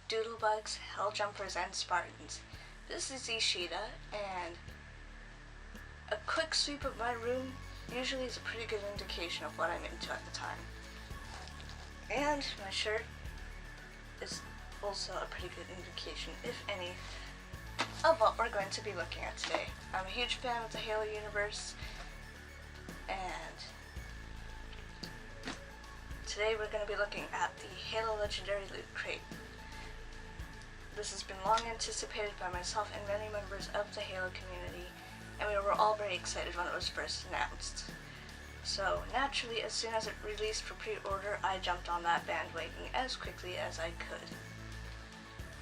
Doodlebugs, Hell Jumpers, and Spartans. This is Ishida, and a quick sweep of my room usually is a pretty good indication of what I'm into at the time. And my shirt is also a pretty good indication, if any, of what we're going to be looking at today. I'm a huge fan of the Halo universe, and today we're going to be looking at the Halo Legendary Loot Crate. This has been long anticipated by myself and many members of the Halo community, and we were all very excited when it was first announced. So naturally, as soon as it released for pre-order, I jumped on that bandwagon as quickly as I could,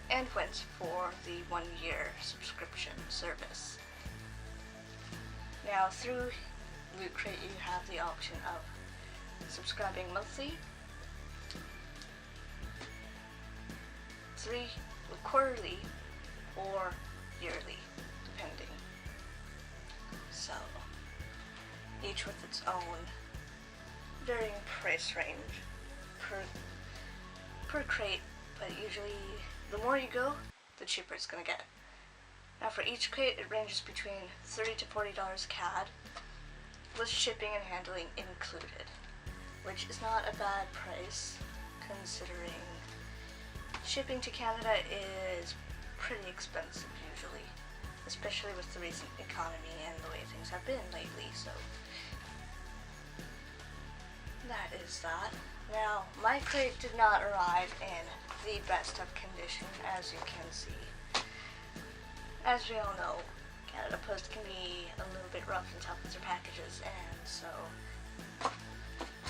and went for the 1-year subscription service. Now through Loot Crate you have the option of subscribing monthly, quarterly, or yearly, depending. So, each with its own varying price range per crate, but usually the more you go, the cheaper it's gonna get. Now for each crate it ranges between $30 to $40 CAD, with shipping and handling included, which is not a bad price considering shipping to Canada is pretty expensive usually, especially with the recent economy and the way things have been lately, so that is that. Now, my crate did not arrive in the best of condition, as you can see. As we all know, Canada Post can be a little bit rough and tough with their packages, and so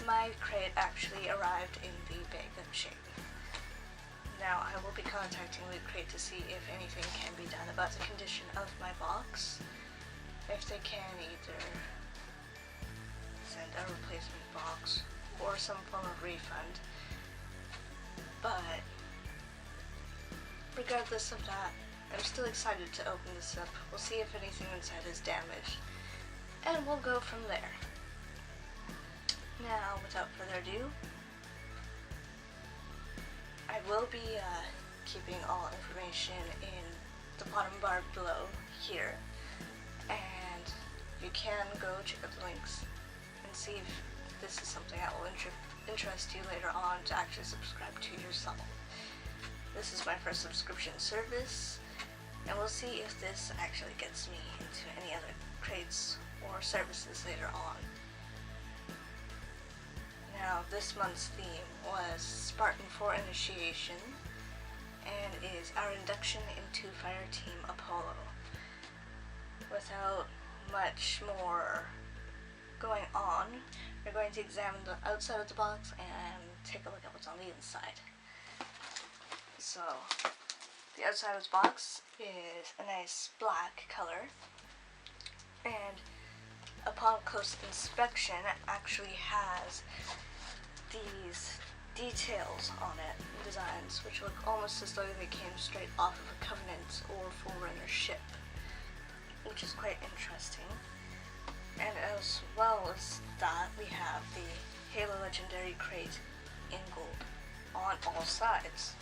my crate actually arrived in the bag of shape. Now, I will be contacting Loot Crate to see if anything can be done about the condition of my box. If they can either send a replacement box or some form of refund. But regardless of that, I'm still excited to open this up. We'll see if anything inside is damaged, and we'll go from there. Now, without further ado, I will be keeping all information in the bottom bar below here, and you can go check out the links and see if this is something that will interest you later on to actually subscribe to yourself. This is my first subscription service, and we'll see if this actually gets me into any other crates or services later on. Now, this month's theme was Spartan for Initiation, and is our induction into Fireteam Apollo. Without much more going on, we're going to examine the outside of the box and take a look at what's on the inside. So, the outside of the box is a nice black color, and upon close inspection it actually has these details on it, designs, which look almost as though they came straight off of a Covenant or Forerunner ship, which is quite interesting. And as well as that, we have the Halo Legendary Crate in gold on all sides.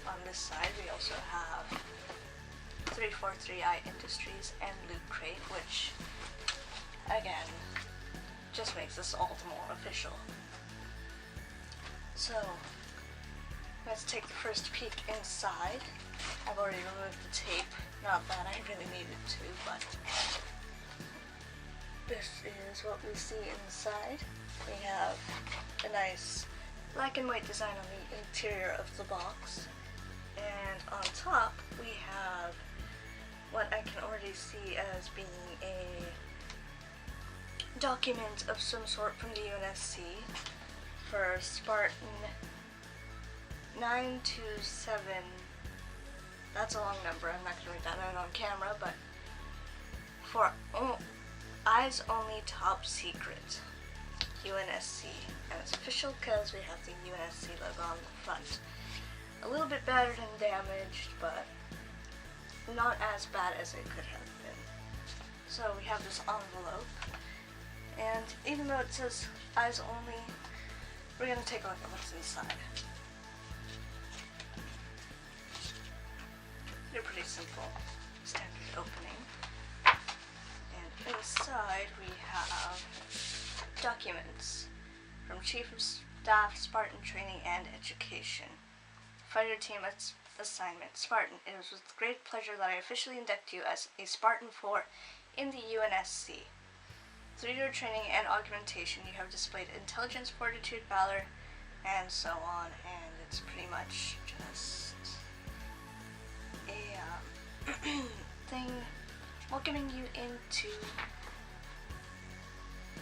On this side we also have 343i Industries and Loot Crate, which again just makes this all the more official. So let's take the first peek inside. I've already removed the tape, not that I really needed to, but this is what we see inside. We have a nice black and white design on the interior of the box, and on top we have what I can already see as being a document of some sort from the UNSC for Spartan 927. That's a long number, I'm not going to read that out on camera, but for Eyes Only Top Secret UNSC, and it's official because we have the UNSC logo on the front. A little bit battered and damaged, but not as bad as it could have been. So we have this envelope, and even though it says eyes only, we're going to take a look at what's inside. They're pretty simple, standard opening. And inside we have documents from Chief of Staff, Spartan Training and Education. Fighter Team Assignment. Spartan, it is with great pleasure that I officially induct you as a Spartan 4 in the UNSC. Through your training and augmentation, you have displayed intelligence, fortitude, valor, and so on, and it's pretty much just a thing welcoming you into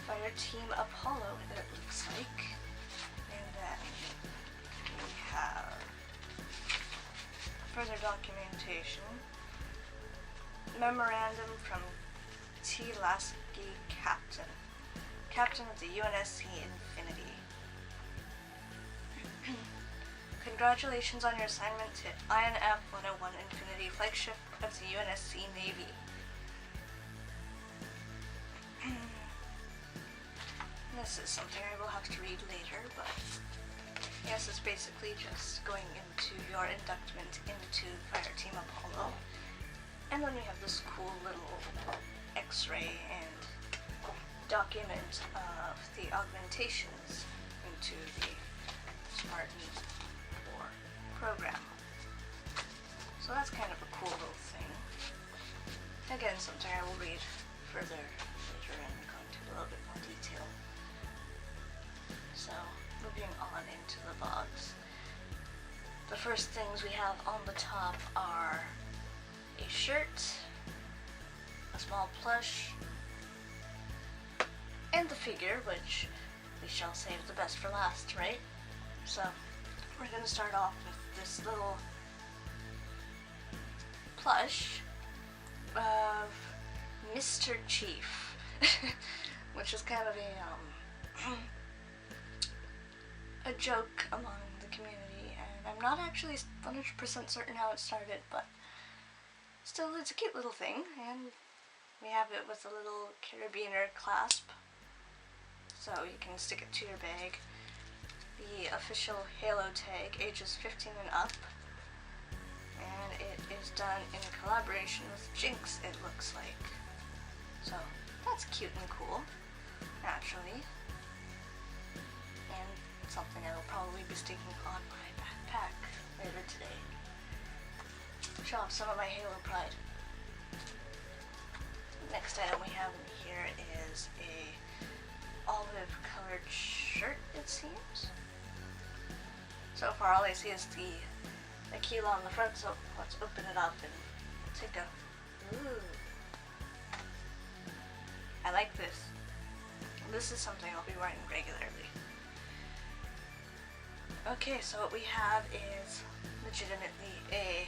Fighter Team Apollo, it looks like. And then we have further documentation. Memorandum from T. Lasky, Captain of the UNSC Infinity. Congratulations on your assignment to INF 101 Infinity, flagship of the UNSC Navy. This is something I will have to read later, but yes, it's basically just going into your inductment into Fire Team Apollo. And then we have this cool little x-ray and document of the augmentations into the Spartan 4 program. So that's kind of a cool little thing. Again, something I will read further later and go into a little bit more detail. So, moving on into the box. The first things we have on the top are a shirt, a small plush, and the figure, which we shall save the best for last, right? So, we're going to start off with this little plush of Mr. Chief, which is kind of a joke among the community, and I'm not actually 100% certain how it started, but still, it's a cute little thing, and we have it with a little carabiner clasp, so you can stick it to your bag. The official Halo tag, ages 15 and up, and it is done in collaboration with Jinx, it looks like. So, that's cute and cool, naturally. And something I will probably be sticking on my backpack later today. Show off some of my Halo pride. Next item we have in here is a olive colored shirt, it seems. So far all I see is the keel on the front, so let's open it up and take a... Ooh. I like this. This is something I'll be wearing regularly. Okay, so what we have is legitimately a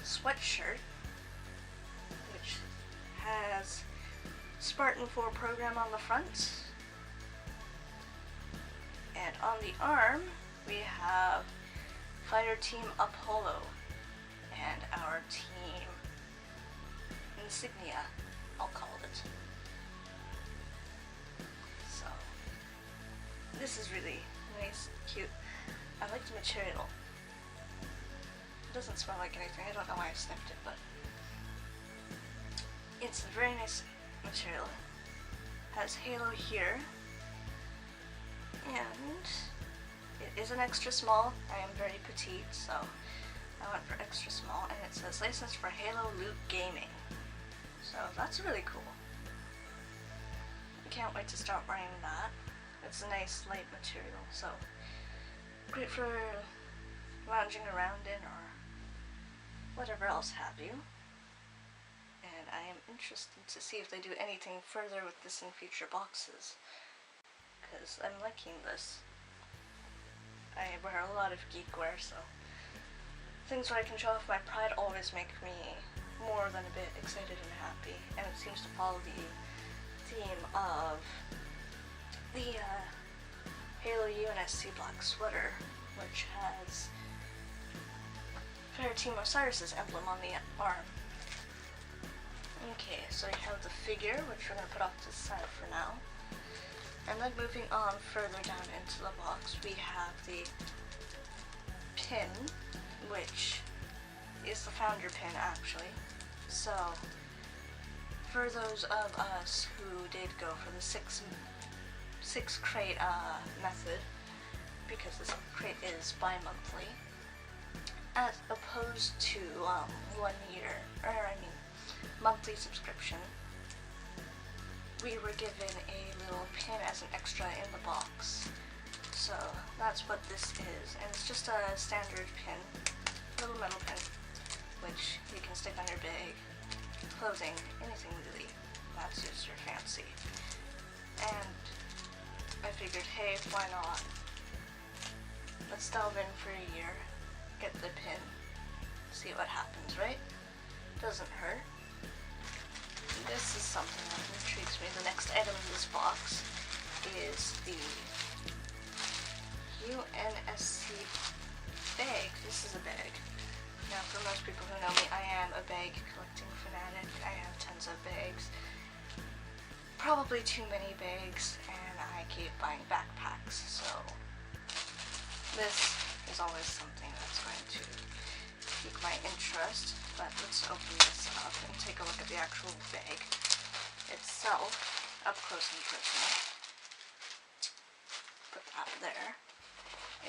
sweatshirt, which has Spartan 4 program on the front, and on the arm we have Fighter Team Apollo and our team insignia, I'll call it. So this is really nice, cute. I like the material. It doesn't smell like anything. I don't know why I sniffed it, but it's a very nice material. Has Halo here, and it is an extra small. I am very petite, so I went for extra small, and it says licensed for Halo Loot Gaming. So that's really cool. I can't wait to start wearing that. It's a nice light material, so great for lounging around in or whatever else have you. And I am interested to see if they do anything further with this in future boxes, because I'm liking this. I wear a lot of geek wear, so things where I can show off my pride always make me more than a bit excited and happy, and it seems to follow the theme of the Halo UNSC black sweater, which has Fire Team Osiris's emblem on the arm. Okay, so we have the figure, which we're going to put off to the side for now. And then moving on further down into the box, we have the pin, which is the founder pin actually. So for those of us who did go for the six crate method, because this crate is bi-monthly, as opposed to 1 year, monthly subscription, we were given a little pin as an extra in the box. So that's what this is, and it's just a standard pin, little metal pin, which you can stick on your bag, clothing, anything really that suits your fancy. And I figured, hey, why not? Let's delve in for a year, get the pin, see what happens, right? Doesn't hurt. This is something that intrigues me. The next item in this box is the UNSC bag. This is a bag. Now, for most people who know me, I am a bag collecting fanatic. I have tons of bags. Probably too many bags, and I keep buying backpacks, so this is always something that's going to pique my interest. But let's open this up and take a look at the actual bag itself, up close and personal. Put that there.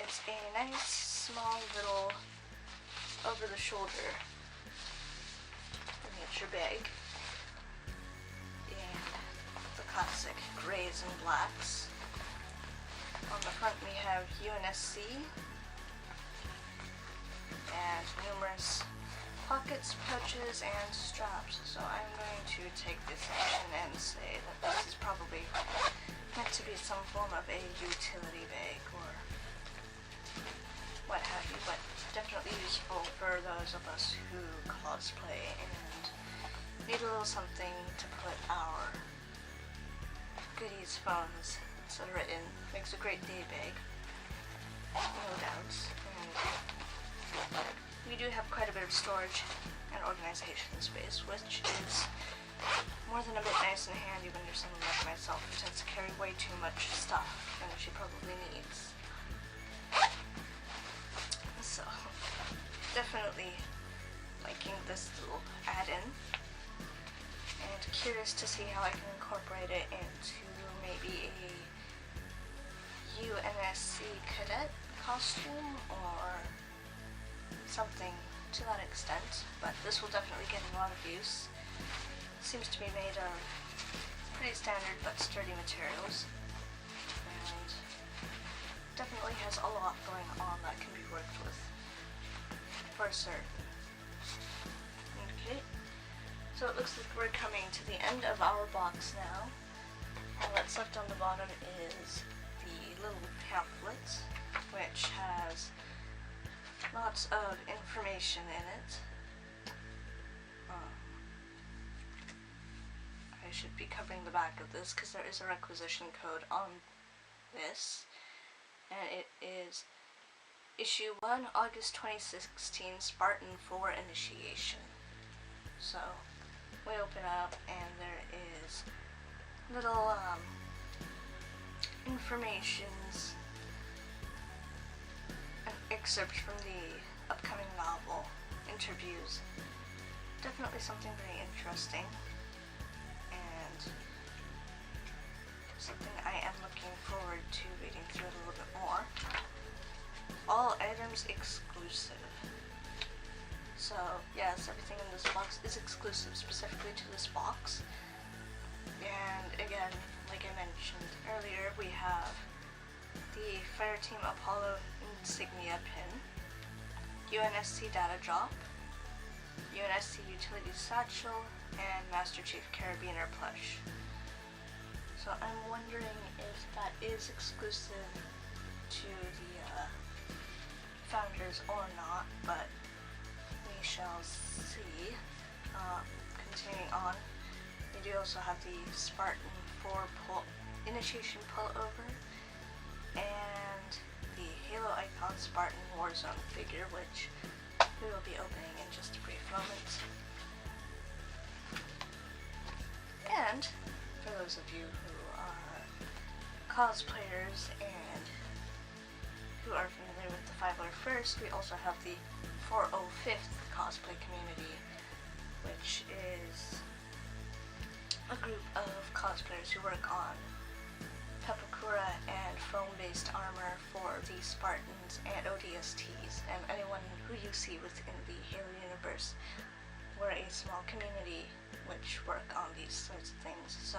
It's a nice, small, little, over-the-shoulder miniature bag in the classic grays and blacks. On the front we have UNSC and numerous pockets, pouches, and straps. So I'm going to take this action and say that this is probably meant to be some form of a utility bag or what have you, but definitely useful for those of us who cosplay and need a little something to put our goodies, phones, etc. in. Makes a great day bag, no doubt. And we do have quite a bit of storage and organization space, which is more than a bit nice and handy when you're someone like myself who tends to carry way too much stuff than she probably needs. So, definitely liking this little add-in, and curious to see how I can incorporate it into maybe a UNSC cadet costume or something to that extent, but this will definitely get a lot of use. It seems to be made of pretty standard but sturdy materials, and definitely has a lot going on that can be worked with, for certain. Okay, so it looks like we're coming to the end of our box now. All that's left on the bottom is the little pamphlet, which has lots of information in it. I should be covering the back of this because there is a requisition code on this, and it is issue 1, August 2016, Spartan 4 initiation. So we open up and there is little informations, an excerpt from the upcoming novel, interviews. Definitely something very interesting, and something I am looking forward to reading through it a little bit more. All items exclusive. So yes, everything in this box is exclusive specifically to this box. And again, like I mentioned earlier, we have the Fireteam Apollo insignia pin, UNSC data drop, UNSC utility satchel, and Master Chief Carabiner plush. So I'm wondering if that is exclusive to the founders or not, but we shall see. Continuing on, we do also have the Spartan 4 initiation pullover and the Halo Icon Spartan Warzone figure, which we will be opening in just a brief moment. And for those of you who are cosplayers and who are familiar with the 5 First, we also have the 405th cosplay community, which is a group of cosplayers who work on Pepakura and foam-based armor for the Spartans and ODSTs, and anyone who you see within the Halo universe. We're a small community which work on these sorts of things, so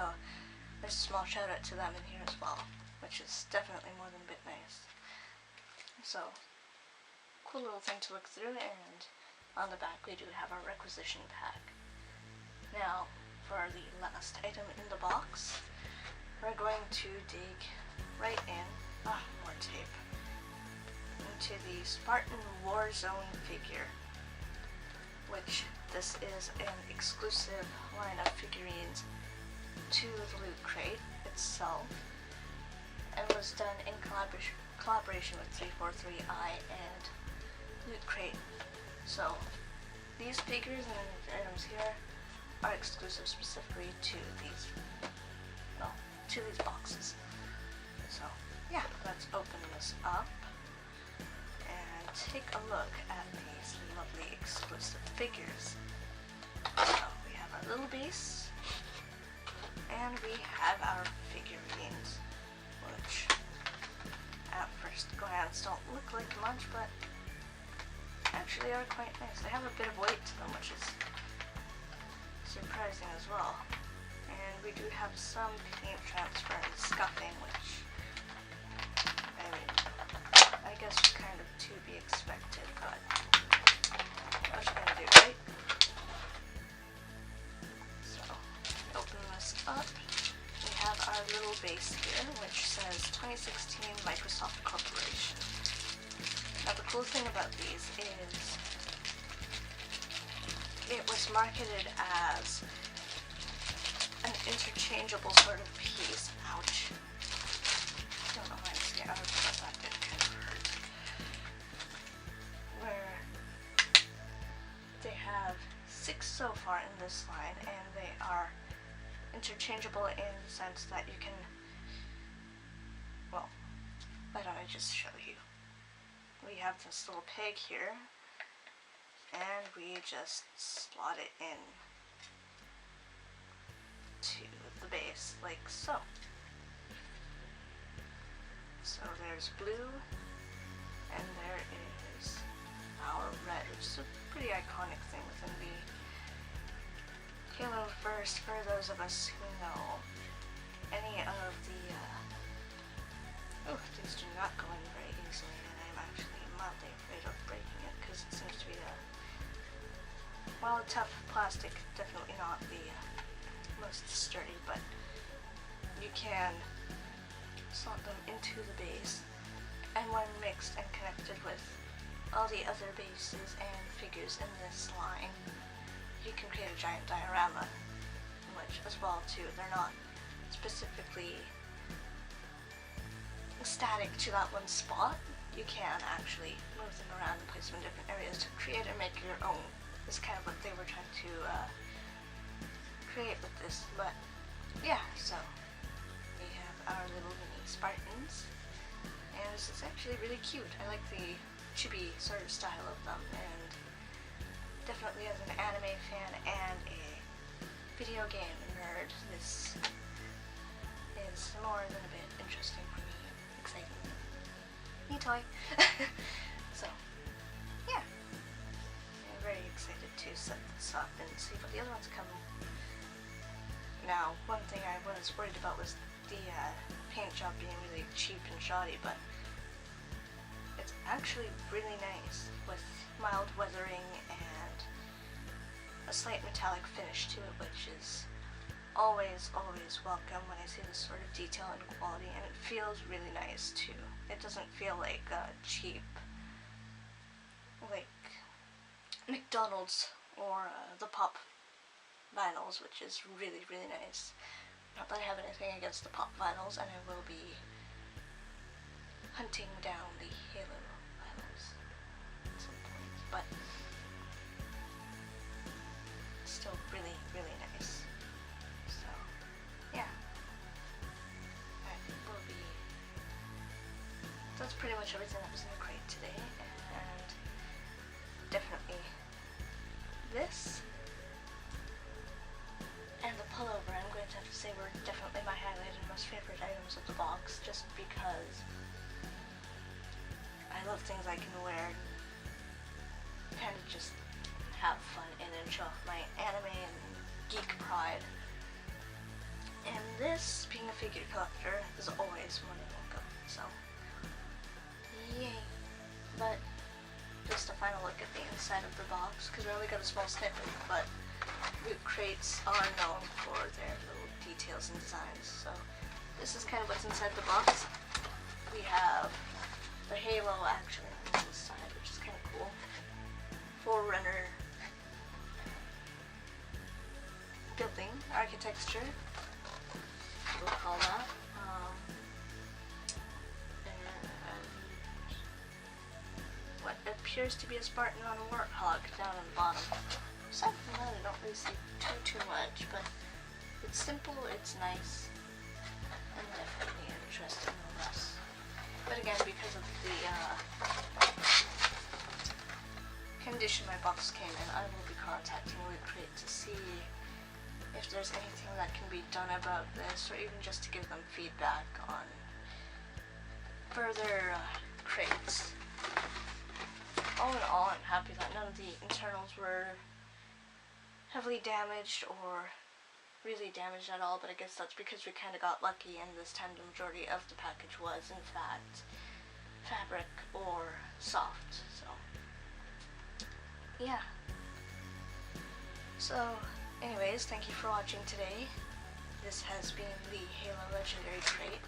there's a small shout out to them in here as well, which is definitely more than a bit nice. So, cool little thing to look through, and on the back we do have our requisition pack. Now, for the last item in the box, we're going to dig right in, more tape, into the Spartan Warzone figure, which this is an exclusive line of figurines to the Loot Crate itself, and was done in collaboration with 343i and Loot Crate. So these figures and items here are exclusive specifically to these boxes. So yeah, let's open this up and take a look at these lovely exclusive figures. So we have our little beasts, and we have our figurines, which at first glance don't look like much, but actually are quite nice. They have a bit of weight to them, which is surprising as well. And we do have some paint transfer and scuffing, which, I mean, I guess kind of to be expected, but what you gonna do, right? So, open this up. We have our little base here, which says 2016 Microsoft Corporation. Now the cool thing about these is it was marketed as an interchangeable sort of piece. Ouch. I don't know why I'm scared out of that. Did kind of hurt. Where they have 6 so far in this line, and they are interchangeable in the sense that you can, well, why don't I just show you? We have this little peg here, and we just slot it in to the base, like so. So there's blue, and there is our red, which is a pretty iconic thing within the Halo verse for those of us who know any of the, things do not go in very easily, and I'm actually mildly afraid of breaking it, because it seems to be a tough plastic, definitely not the most sturdy, but you can slot them into the base, and when mixed and connected with all the other bases and figures in this line, you can create a giant diorama, which as well too, they're not specifically static to that one spot. You can actually move them around and place them in different areas to create and make your own. Is kind of what they were trying to create with this, but yeah, so we have our little mini Spartans, and this is actually really cute. I like the chibi sort of style of them, and definitely as an anime fan and a video game nerd, this is more than a bit interesting for me, exciting, neat toy. So yeah, I'm very excited to set this up and see what the other ones come. Now, one thing I was worried about was the paint job being really cheap and shoddy, but it's actually really nice with mild weathering and a slight metallic finish to it, which is always welcome when I see this sort of detail and quality, and it feels really nice too. It doesn't feel like cheap, like McDonald's or the Pop vinyls, which is really nice. Not that I have anything against the Pop vinyls, and I will be hunting down the Halo vinyls at some point, but still really nice. So yeah, that's pretty much everything that was in the crate today, and of things I can wear and kind of just have fun in and show off my anime and geek pride. And this, being a figure collector, is always more than welcome, so yay. But just a final look at the inside of the box, because we only got a small snippet, but Loot Crates are known for their little details and designs. So this is kind of what's inside the box. We have the halo actually on this side, which is kind of cool. Forerunner building architecture, we'll call that. And what appears to be a Spartan on a warthog down on the bottom. Aside from that, I don't really see too much, but it's simple, it's nice, and definitely interesting nonetheless. But again, because of the condition my box came in, I will be contacting Loot Crate to see if there's anything that can be done about this, or even just to give them feedback on further crates. All in all, I'm happy that none of the internals were heavily damaged or really damaged at all, but I guess that's because we kind of got lucky, and this time the majority of the package was in fact fabric or soft. So yeah. So anyways, thank you for watching today. This has been the Halo Legendary Crate.